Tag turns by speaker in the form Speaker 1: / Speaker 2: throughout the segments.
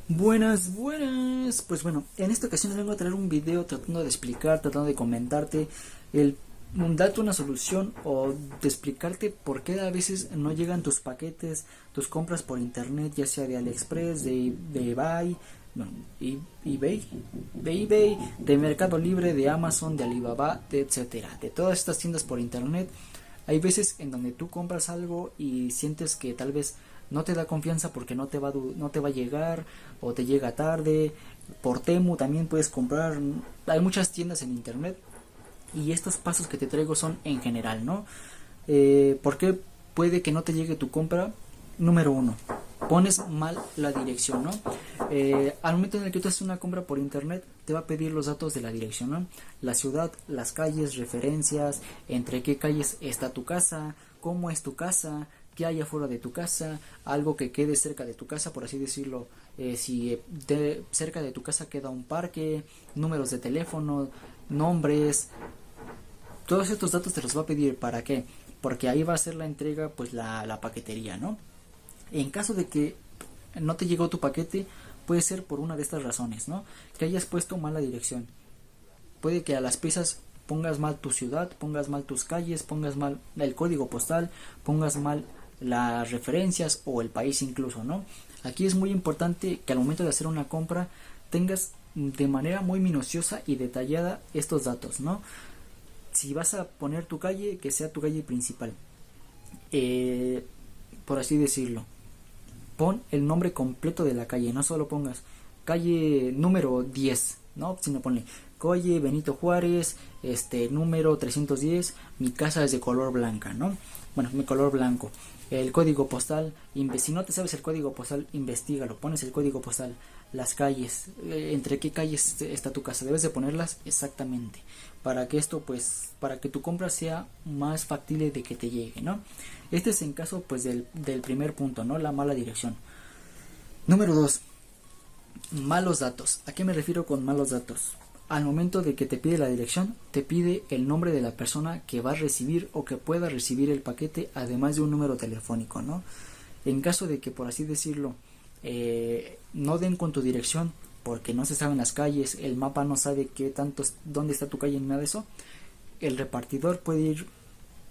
Speaker 1: Buenas, buenas. Pues bueno, en esta ocasión les vengo a traer un video tratando de explicar, tratando de comentarte el darte una solución o de explicarte por qué a veces no llegan tus paquetes, tus compras por internet, ya sea de AliExpress, de eBay, bueno, eBay, de Mercado Libre, de Amazon, de Alibaba, de etcétera, de todas estas tiendas por internet. Hay veces en donde tú compras algo y sientes que tal vez no te da confianza porque no te va a llegar o te llega tarde. Por Temu también puedes comprar. Hay muchas tiendas en internet y estos pasos que te traigo son en general, ¿no? ¿Por qué puede que no te llegue tu compra? Número uno, pones mal la dirección, ¿no? Al momento en el que tú haces una compra por internet, te va a pedir los datos de la dirección, ¿no? La ciudad, las calles, referencias, entre qué calles está tu casa, cómo es tu casa, qué hay afuera de tu casa, algo que quede cerca de tu casa, por así decirlo. Si cerca de tu casa queda un parque, números de teléfono, nombres, todos estos datos te los va a pedir. ¿Para qué? Porque ahí va a ser la entrega, pues la paquetería, ¿no? En caso de que no te llegó tu paquete, puede ser por una de estas razones, ¿no? Que hayas puesto mal la dirección. Puede que a las piezas pongas mal tu ciudad, pongas mal tus calles, pongas mal el código postal, pongas mal las referencias o el país incluso, ¿no? Aquí es muy importante que al momento de hacer una compra tengas de manera muy minuciosa y detallada estos datos, ¿no? Si vas a poner tu calle, que sea tu calle principal, por así decirlo. Pon el nombre completo de la calle, no solo pongas calle número 10, ¿no? Sino ponle calle Benito Juárez, número 310, mi casa es de color blanca, ¿no? Bueno, mi color blanco. El código postal, si no te sabes el código postal, investigalo, pones el código postal, las calles, entre qué calles está tu casa, debes de ponerlas exactamente, para que esto, pues, para que tu compra sea más factible de que te llegue, ¿no? Este es en caso, pues, del primer punto, ¿no? La mala dirección. Número 2, malos datos. ¿A qué me refiero con malos datos? Al momento de que te pide la dirección, te pide el nombre de la persona que va a recibir o que pueda recibir el paquete, además de un número telefónico, ¿no? En caso de que, por así decirlo, no den con tu dirección porque no se saben las calles, el mapa no sabe dónde está tu calle ni nada de eso, el repartidor puede ir,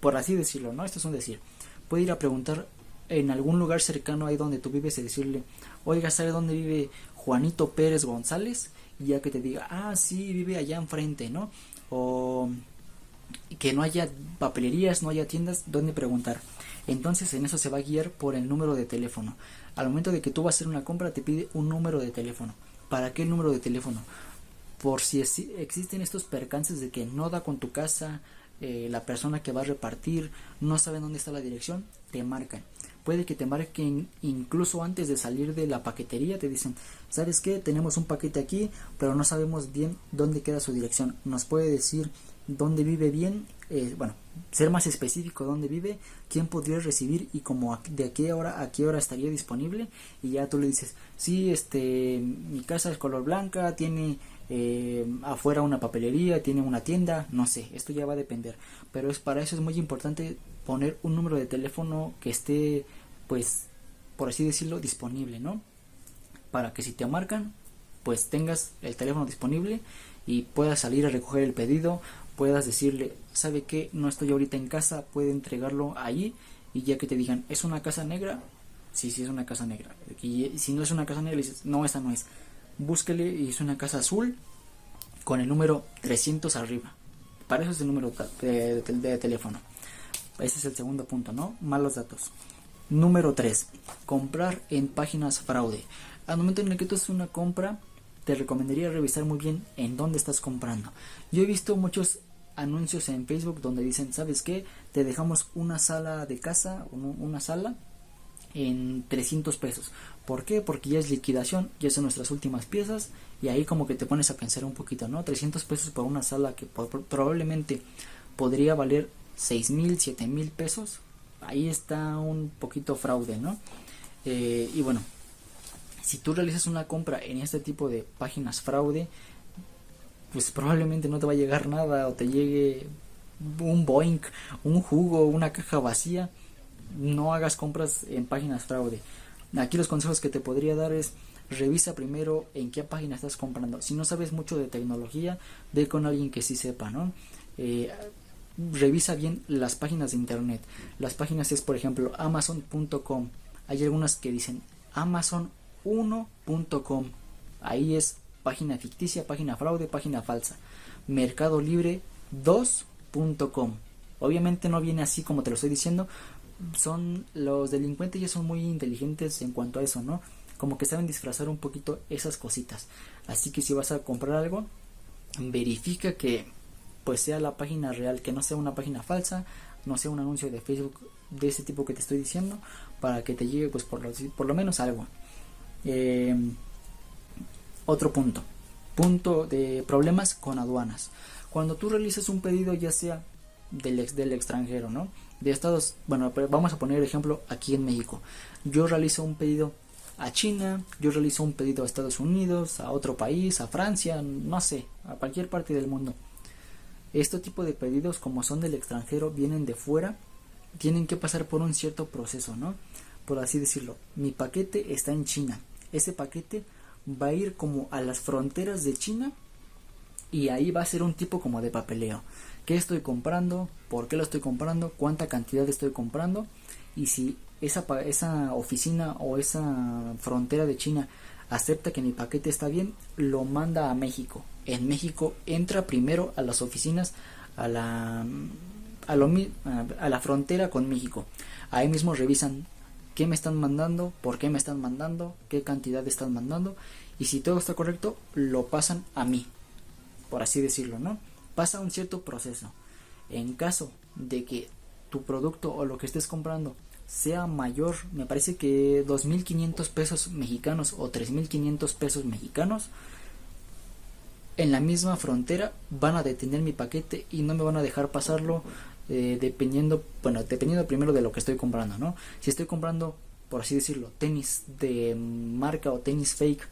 Speaker 1: por así decirlo, ¿no? Esto es un decir, puede ir a preguntar en algún lugar cercano ahí donde tú vives y decirle, oiga, ¿sabe dónde vive Juanito Pérez González? Y ya que te diga, ah, sí, vive allá enfrente, ¿no? O que no haya papelerías, no haya tiendas donde preguntar. Entonces en eso se va a guiar por el número de teléfono. Al momento de que tú vas a hacer una compra te pide un número de teléfono. ¿Para qué el número de teléfono? Por si existen estos percances de que no da con tu casa, la persona que va a repartir no sabe dónde está la dirección, te marcan. Puede que te marquen incluso antes de salir de la paquetería, te dicen, ¿sabes qué? Tenemos un paquete aquí, pero no sabemos bien dónde queda su dirección. ¿Nos puede decir dónde vive bien? Bueno, ser más específico dónde vive, quién podría recibir y como de qué hora a qué hora estaría disponible. Y ya tú le dices, sí, mi casa es color blanca, tiene afuera una papelería, tiene una tienda, no sé, esto ya va a depender, pero para eso es muy importante poner un número de teléfono que esté, pues, por así decirlo, disponible, ¿no? Para que si te marcan, pues tengas el teléfono disponible y puedas salir a recoger el pedido, puedas decirle, ¿sabe qué? No estoy ahorita en casa, puede entregarlo allí. Y ya que te digan, ¿es una casa negra? Sí, sí es una casa negra. Y si no es una casa negra, le dices, no, esa no es. Búsquele y es una casa azul con el número 300 arriba. Para eso es el número de teléfono. Ese es el segundo punto, ¿no? Malos datos. Número 3. Comprar en páginas fraude. Al momento en el que tú haces una compra, te recomendaría revisar muy bien en dónde estás comprando. Yo he visto muchos anuncios en Facebook donde dicen, ¿sabes qué? Te dejamos una sala de casa, una sala en 300 pesos. ¿Por qué? Porque ya es liquidación, ya son nuestras últimas piezas y ahí como que te pones a pensar un poquito, ¿no? 300 pesos por una sala que probablemente podría valer 6,000, 7,000 pesos. Ahí está un poquito fraude, ¿no? Y bueno, si tú realizas una compra en este tipo de páginas fraude, pues probablemente no te va a llegar nada o te llegue un boink, un jugo, una caja vacía. No hagas compras en páginas fraude. Aquí los consejos que te podría dar es revisa primero en qué página estás comprando. Si no sabes mucho de tecnología, ve con alguien que sí sepa, ¿no? Revisa bien las páginas de internet. Las páginas es, por ejemplo, amazon.com. Hay algunas que dicen amazon1.com. Ahí es página ficticia, página fraude, página falsa. Mercado Libre 2.com. Obviamente no viene así como te lo estoy diciendo. Los delincuentes ya son muy inteligentes en cuanto a eso, ¿no? Como que saben disfrazar un poquito esas cositas. Así que si vas a comprar algo, verifica que pues sea la página real, que no sea una página falsa, no sea un anuncio de Facebook de ese tipo que te estoy diciendo, para que te llegue pues por lo menos algo. Otro punto de problemas con aduanas. Cuando tú realizas un pedido, ya sea del extranjero, ¿no? De Estados, bueno, vamos a poner ejemplo aquí en México. Yo realizo un pedido a China, yo realizo un pedido a Estados Unidos, a otro país, a Francia, no sé, a cualquier parte del mundo. Este tipo de pedidos, como son del extranjero, vienen de fuera, tienen que pasar por un cierto proceso, ¿no? Por así decirlo. Mi paquete está en China. Ese paquete va a ir como a las fronteras de China y ahí va a ser un tipo como de papeleo. ¿Qué estoy comprando? ¿Por qué lo estoy comprando? ¿Cuánta cantidad estoy comprando? Y si esa oficina o esa frontera de China acepta que mi paquete está bien, lo manda a México. En México entra primero a las oficinas, a la frontera con México. Ahí mismo revisan qué me están mandando, por qué me están mandando, qué cantidad están mandando, y si todo está correcto, lo pasan a mí, por así decirlo, ¿no? Pasa un cierto proceso. En caso de que tu producto o lo que estés comprando sea mayor, me parece que 2.500 pesos mexicanos o 3.500 pesos mexicanos, en la misma frontera van a detener mi paquete y no me van a dejar pasarlo, dependiendo primero de lo que estoy comprando, ¿no? Si estoy comprando, por así decirlo, tenis de marca o tenis fake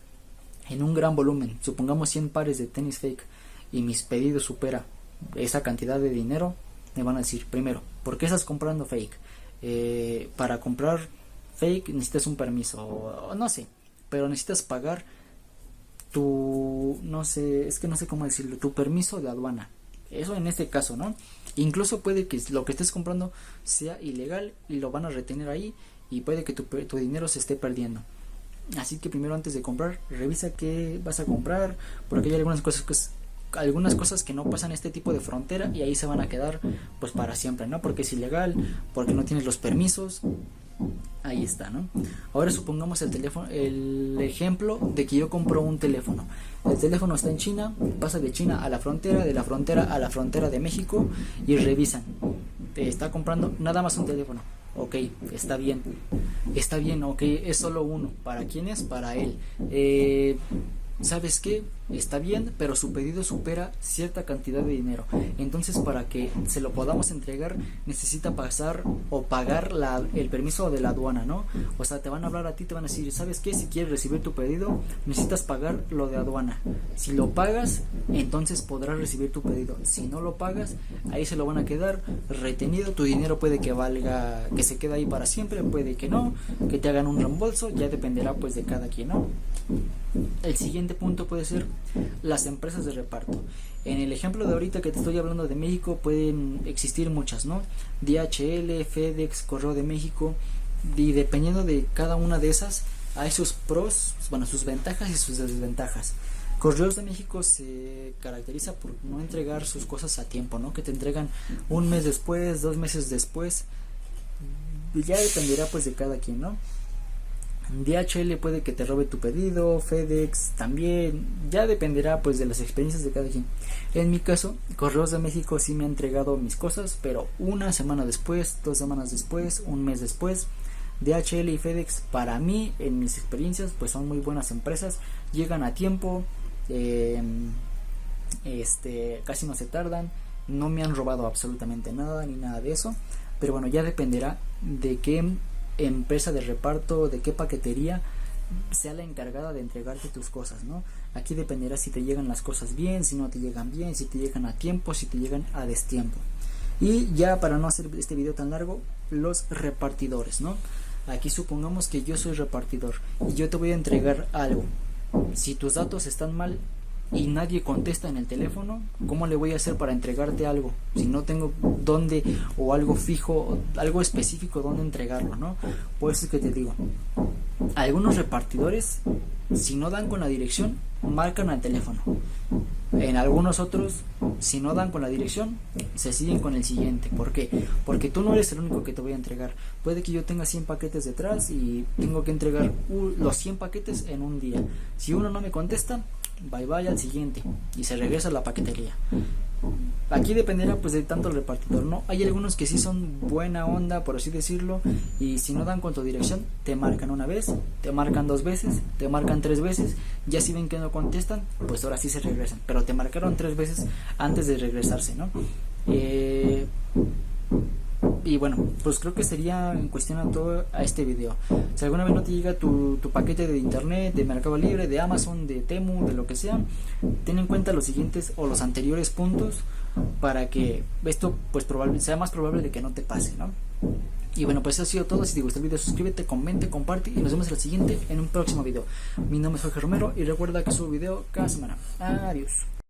Speaker 1: en un gran volumen, supongamos 100 pares de tenis fake, y mis pedidos supera esa cantidad de dinero, me van a decir, primero, ¿por qué estás comprando fake? Para comprar fake necesitas un permiso, o no sé, pero necesitas pagar no sé cómo decirlo, tu permiso de aduana. Eso en este caso, ¿no? Incluso puede que lo que estés comprando sea ilegal y lo van a retener ahí, y puede que tu dinero se esté perdiendo. Así que primero, antes de comprar, revisa qué vas a comprar, porque hay algunas cosas que no pasan este tipo de frontera y ahí se van a quedar pues para siempre, ¿no? Porque es ilegal, porque no tienes los permisos. Ahí está, ¿no? Ahora supongamos el ejemplo de que yo compro un teléfono. El teléfono está en China, pasa de China a la frontera, de la frontera a la frontera de México, y revisan. Te está comprando nada más un teléfono. Ok, está bien, ok, es solo uno. ¿Para quién es? Para él. ¿Sabes qué? Está bien, pero su pedido supera cierta cantidad de dinero. Entonces, para que se lo podamos entregar, necesita pasar o pagar el permiso de la aduana, ¿no? O sea, te van a hablar a ti, te van a decir, ¿sabes qué? Si quieres recibir tu pedido, necesitas pagar lo de aduana. Si lo pagas, entonces podrás recibir tu pedido. Si no lo pagas, ahí se lo van a quedar retenido. Tu dinero puede que valga, que se quede ahí para siempre, puede que no, que te hagan un reembolso, ya dependerá pues de cada quien, ¿no? El siguiente punto puede ser las empresas de reparto. En el ejemplo de ahorita que te estoy hablando de México, pueden existir muchas, ¿no? DHL, FedEx, Correo de México, y dependiendo de cada una de esas hay sus pros, bueno, sus ventajas y sus desventajas. Correos de México se caracteriza por no entregar sus cosas a tiempo, ¿no? Que te entregan un mes después, 2 meses después, ya dependerá pues de cada quien, ¿no? DHL puede que te robe tu pedido, FedEx también, ya dependerá pues de las experiencias de cada quien. En mi caso, Correos de México sí me ha entregado mis cosas, pero una semana después, 2 semanas después, un mes después. DHL y FedEx, para mí, en mis experiencias, pues son muy buenas empresas, llegan a tiempo, casi no se tardan, no me han robado absolutamente nada ni nada de eso, pero bueno, ya dependerá de qué empresa de reparto, de qué paquetería sea la encargada de entregarte tus cosas, ¿no? Aquí dependerá si te llegan las cosas bien, si no te llegan bien, si te llegan a tiempo, si te llegan a destiempo. Y ya para no hacer este video tan largo, los repartidores, ¿no? Aquí supongamos que yo soy repartidor y yo te voy a entregar algo. Si tus datos están mal y nadie contesta en el teléfono, ¿cómo le voy a hacer para entregarte algo? Si no tengo dónde, o algo fijo, algo específico donde entregarlo, ¿no? Por eso es que te digo, algunos repartidores, si no dan con la dirección, marcan al teléfono. En algunos otros, si no dan con la dirección, se siguen con el siguiente. ¿Por qué? Porque tú no eres el único que te voy a entregar. Puede que yo tenga 100 paquetes detrás y tengo que entregar los 100 paquetes en un día. Si uno no me contesta, bye bye al siguiente y se regresa a la paquetería. Aquí dependerá pues de tanto el repartidor, ¿no? Hay algunos que sí son buena onda, por así decirlo, y si no dan con tu dirección, te marcan una vez, te marcan 2 veces, te marcan 3 veces, ya si ven que no contestan, pues ahora sí se regresan, pero te marcaron 3 veces antes de regresarse, ¿no? Y bueno, pues creo que sería en cuestión a todo a este video. Si alguna vez no te llega tu paquete de internet, de Mercado Libre, de Amazon, de Temu, de lo que sea, ten en cuenta los siguientes o los anteriores puntos para que esto pues sea más probable de que no te pase, ¿no? Y bueno, pues eso ha sido todo. Si te gustó el video, suscríbete, comente, comparte y nos vemos en el siguiente, en un próximo video. Mi nombre es Jorge Romero y recuerda que subo video cada semana. Adiós.